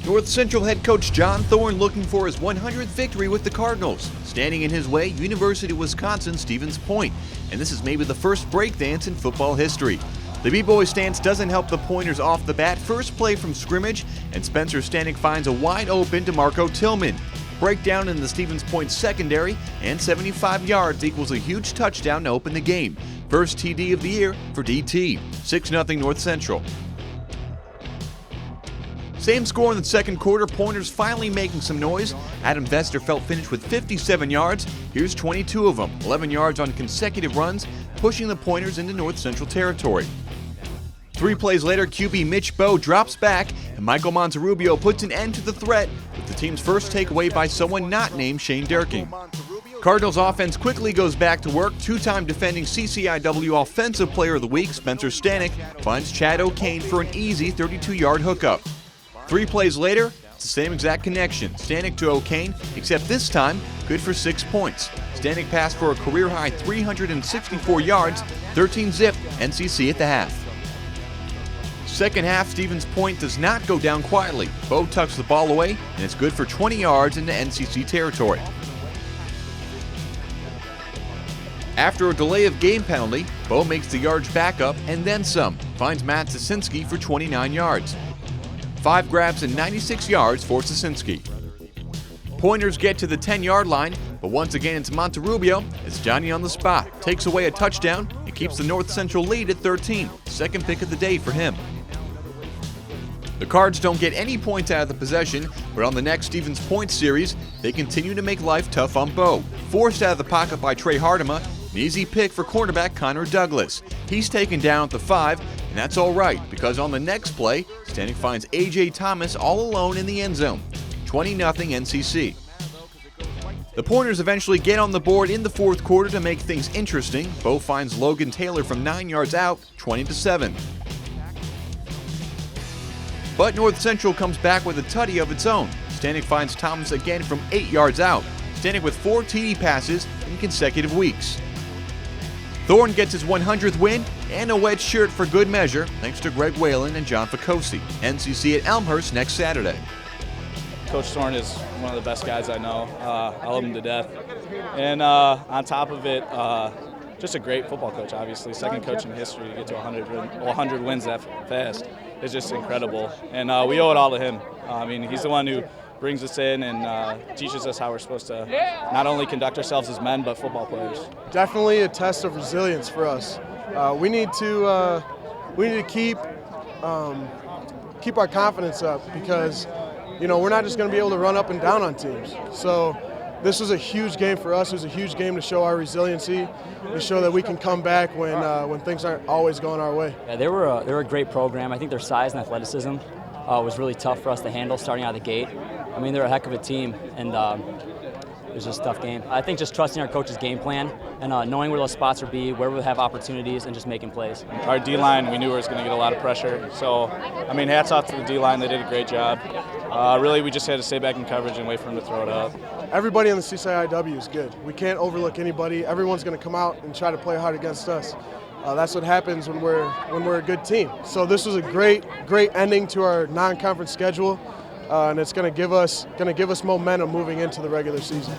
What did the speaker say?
North Central head coach John Thorne looking for his 100th victory with the Cardinals. Standing in his way, University of Wisconsin Stevens Point, and this is maybe the first breakdance in football history. The B-Boy stance doesn't help the Pointers off the bat. First play from scrimmage, and Spencer Stanek finds a wide open DeMarco Tillman. Breakdown in the Stevens Point secondary, and 75 yards equals a huge touchdown to open the game. First TD of the year for DT. 6-0 North Central. Same score in the second quarter, Pointers finally making some noise. Adam Vesterfeld finished with 57 yards. Here's 22 of them, 11 yards on consecutive runs, pushing the Pointers into North Central territory. 3 plays later, QB Mitch Bowe drops back, and Michael Monterrubio puts an end to the threat with the team's first takeaway by someone not named Shane Durkin. Cardinals offense quickly goes back to work. Two-time defending CCIW Offensive Player of the Week, Spencer Stanek, finds Chad O'Kane for an easy 32-yard hookup. 3 plays later, it's the same exact connection. Stanek to O'Kane, except this time, good for 6 points. Stanek passed for a career-high 364 yards, 13-zip, NCC at the half. Second half, Stevens Point does not go down quietly. Bowe tucks the ball away, and it's good for 20 yards into NCC territory. After a delay of game penalty, Bowe makes the yards back up and then some. Finds Matt Sosinski for 29 yards. 5 grabs and 96 yards for Sosinski. Pointers get to the 10-yard line, but once again it's Monterrubio. It's Johnny on the spot. Takes away a touchdown and keeps the North Central lead at 13. Second pick of the day for him. The Cards don't get any points out of the possession, but on the next Stevens Point series, they continue to make life tough on Bowe. Forced out of the pocket by Trey Hardiman, an easy pick for cornerback Connor Douglas. He's taken down at the 5, and that's all right, because on the next play, Stanek finds A.J. Thomas all alone in the end zone. 20-0 NCC. The Pointers eventually get on the board in the fourth quarter to make things interesting. Bowe finds Logan Taylor from 9 yards out, 20-7. But North Central comes back with a tutty of its own. Stanek finds Thomas again from 8 yards out. Stanek with 4 TD passes in consecutive weeks. Thorne gets his 100th win and a wedge shirt for good measure, thanks to Greg Whalen and John Ficosi. NCC at Elmhurst next Saturday. Coach Thorne is one of the best guys I know. I love him to death. And on top of it, just a great football coach, obviously. Second coach in history to get to 100 wins that fast is just incredible. And we owe it all to him. I mean, he's the one who brings us in and teaches us how we're supposed to not only conduct ourselves as men, but football players. Definitely a test of resilience for us. We need to keep our confidence up because, you know, we're not just going to be able to run up and down on teams. So this was a huge game for us. It was a huge game to show our resiliency, to show that we can come back when things aren't always going our way. Yeah, they were a great program. I think their size and athleticism was really tough for us to handle starting out of the gate. I mean, they're a heck of a team, and it was just a tough game. I think just trusting our coach's game plan and knowing where those spots would be, where we'll have opportunities, and just making plays. Our D-line, we knew was going to get a lot of pressure. So, I mean, hats off to the D-line. They did a great job. Really, we just had to stay back in coverage and wait for them to throw it up. Everybody in the CCIW is good. We can't overlook anybody. Everyone's going to come out and try to play hard against us. That's what happens when we're a good team. So this was a great ending to our non-conference schedule, and it's going to give us momentum moving into the regular season.